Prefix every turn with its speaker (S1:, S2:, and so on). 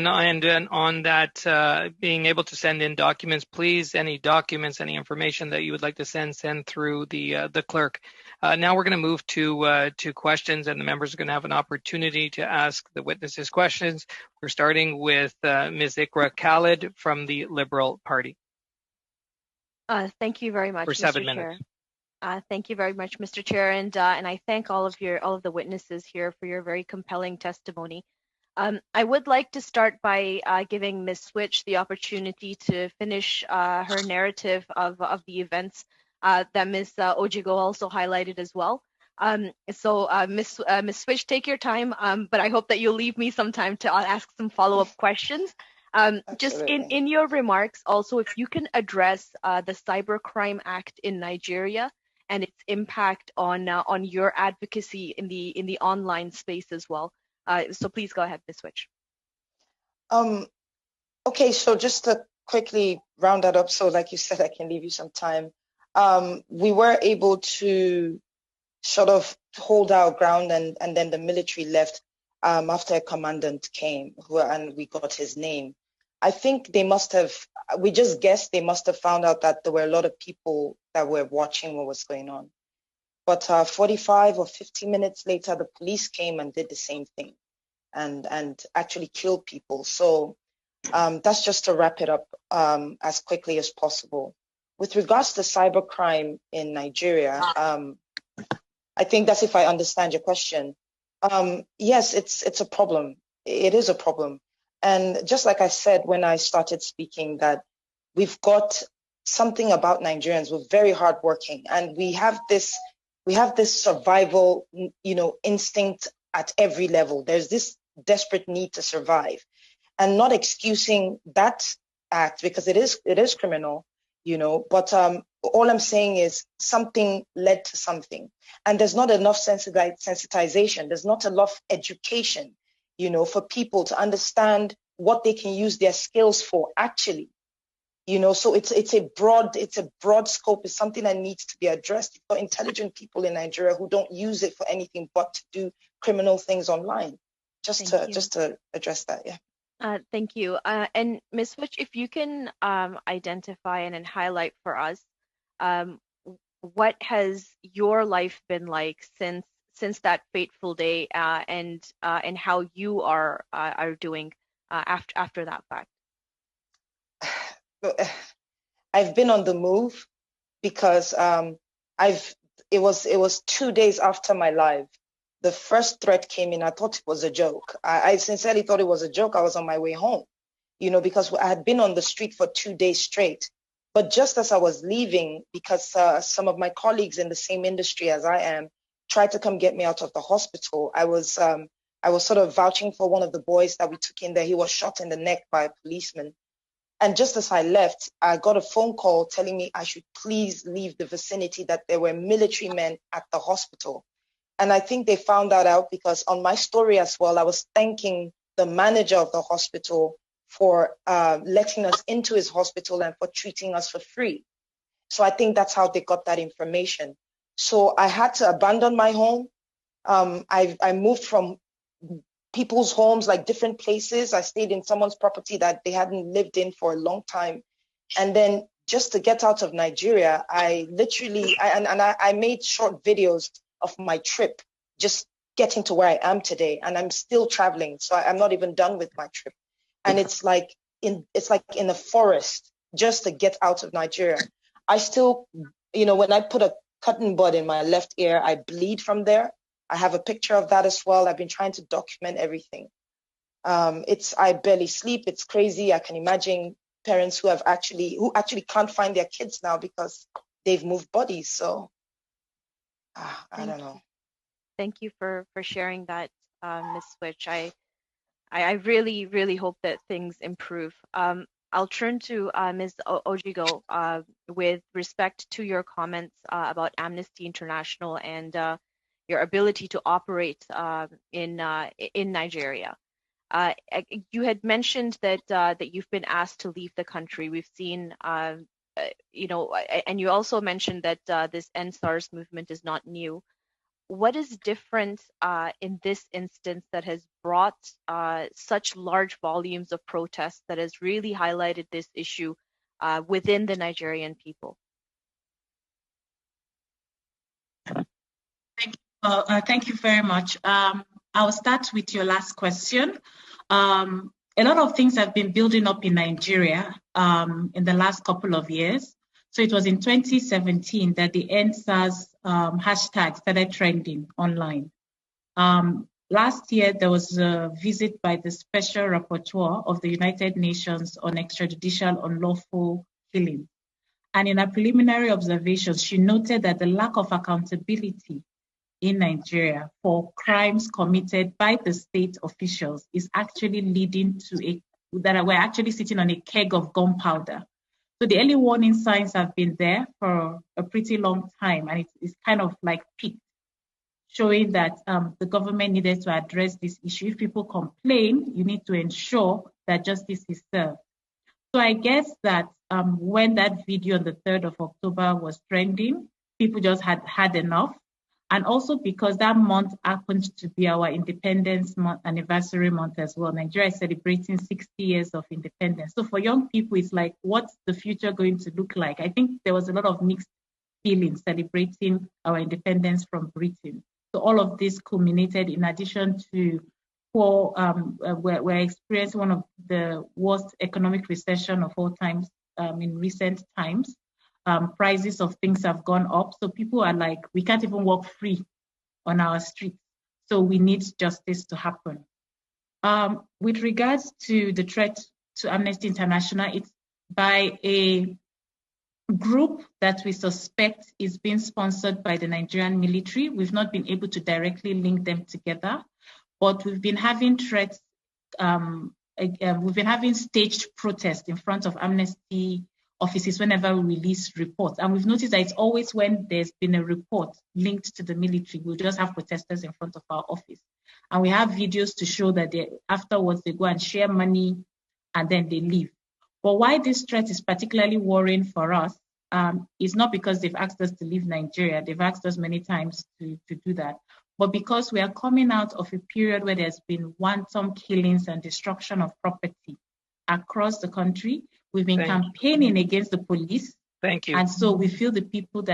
S1: And on that, being able to send in documents, please, any documents, any information that you would like to send through the clerk. Now we're going to move to questions, and the members are going to have an opportunity to ask the witnesses questions. We're starting with Ms. Ikra Khalid from the Liberal Party.
S2: Thank you very much,
S1: for 7
S2: Mr.
S1: minutes.
S2: Chair. Thank you very much, Mr. Chair, and I thank all of the witnesses here for your very compelling testimony. I would like to start by giving Ms. Switch the opportunity to finish her narrative of the events that Ms. Ojigo also highlighted as well. Ms. Switch, take your time, but I hope that you'll leave me some time to ask some follow-up questions. Just in your remarks, also, if you can address the Cybercrime Act in Nigeria and its impact on your advocacy in the online space as well. So please go ahead, Ms. Switch.
S3: Okay, so just to quickly round that up, so like you said, I can leave you some time. We were able to sort of hold our ground, and then the military left after a commandant came, and we got his name. I think they must have, we just guessed they must have found out that there were a lot of people that were watching what was going on. But 45 or 50 minutes later, the police came and did the same thing and actually killed people. So that's just to wrap it up as quickly as possible. With regards to cybercrime in Nigeria, I think that's if I understand your question. Yes, it's a problem. It is a problem. And just like I said when I started speaking, that we've got something about Nigerians. We're very hardworking, and we have this survival, instinct at every level. There's this desperate need to survive, and not excusing that act because it is criminal, But all I'm saying is something led to something, and there's not enough sensitization. There's not enough education, for people to understand what they can use their skills for actually. So it's a broad scope. It's something that needs to be addressed for intelligent people in Nigeria who don't use it for anything but to do criminal things online. Just to address that, yeah.
S2: Thank you. And Ms. Switch, if you can identify and highlight for us, what has your life been like since that fateful day, and how you are doing after that fact?
S3: I've been on the move because it was 2 days after my live. The first threat came in. I thought it was a joke. I sincerely thought it was a joke. I was on my way home, because I had been on the street for 2 days straight. But just as I was leaving, because some of my colleagues in the same industry as I am tried to come get me out of the hospital, I was sort of vouching for one of the boys that we took in there. He was shot in the neck by a policeman. And just as I left, I got a phone call telling me I should please leave the vicinity, that there were military men at the hospital. And I think they found that out because on my story as well, I was thanking the manager of the hospital for letting us into his hospital and for treating us for free. So I think that's how they got that information. So I had to abandon my home. I moved from people's homes, like different places. I stayed in someone's property that they hadn't lived in for a long time. And then just to get out of Nigeria, I made short videos of my trip, just getting to where I am today. And I'm still traveling. So I'm not even done with my trip. And it's like in the forest just to get out of Nigeria. I still, when I put a cotton bud in my left ear, I bleed from there. I have a picture of that as well. I've been trying to document everything. I barely sleep. It's crazy. I can imagine parents who actually can't find their kids now because they've moved bodies. So I don't know.
S2: Thank you for sharing that, Ms. Switch. I really, really hope that things improve. I'll turn to Ms. Ojigo with respect to your comments about Amnesty International and your ability to operate in Nigeria. You had mentioned that you've been asked to leave the country. We've seen, and you also mentioned that this End SARS movement is not new. what is different in this instance that has brought such large volumes of protests that has really highlighted this issue within the Nigerian people?
S4: Thank you very much. I'll start with your last question. A lot of things have been building up in Nigeria in the last couple of years. So it was in 2017 that the EndSARS hashtag started trending online. Last year, there was a visit by the Special Rapporteur of the United Nations on extrajudicial unlawful killing. And in her preliminary observations, she noted that the lack of accountability in Nigeria for crimes committed by the state officials is actually leading to that we're actually sitting on a keg of gunpowder. So the early warning signs have been there for a pretty long time, and it's kind of like peaked, showing that the government needed to address this issue. If people complain, you need to ensure that justice is served. So I guess that when that video on the 3rd of October was trending, people just had enough. And also because that month happened to be our independence anniversary month as well. Nigeria is celebrating 60 years of independence. So for young people, it's like, what's the future going to look like? I think there was a lot of mixed feelings celebrating our independence from Britain. So all of this culminated in addition to we're experiencing one of the worst economic recession of all times in recent times. Prices of things have gone up. So people are like, we can't even walk free on our streets. So we need justice to happen. With regards to the threat to Amnesty International, it's by a group that we suspect is being sponsored by the Nigerian military. We've not been able to directly link them together, but we've been having threats. We've been having staged protests in front of Amnesty offices whenever we release reports. And we've noticed that it's always when there's been a report linked to the military, we'll just have protesters in front of our office. And we have videos to show that afterwards they go and share money and then they leave. But why this threat is particularly worrying for us is not because they've asked us to leave Nigeria. They've asked us many times to do that. But because we are coming out of a period where there's been wanton killings and destruction of property across the country. We've been campaigning against the police.
S1: Thank you.
S4: And so we feel the people that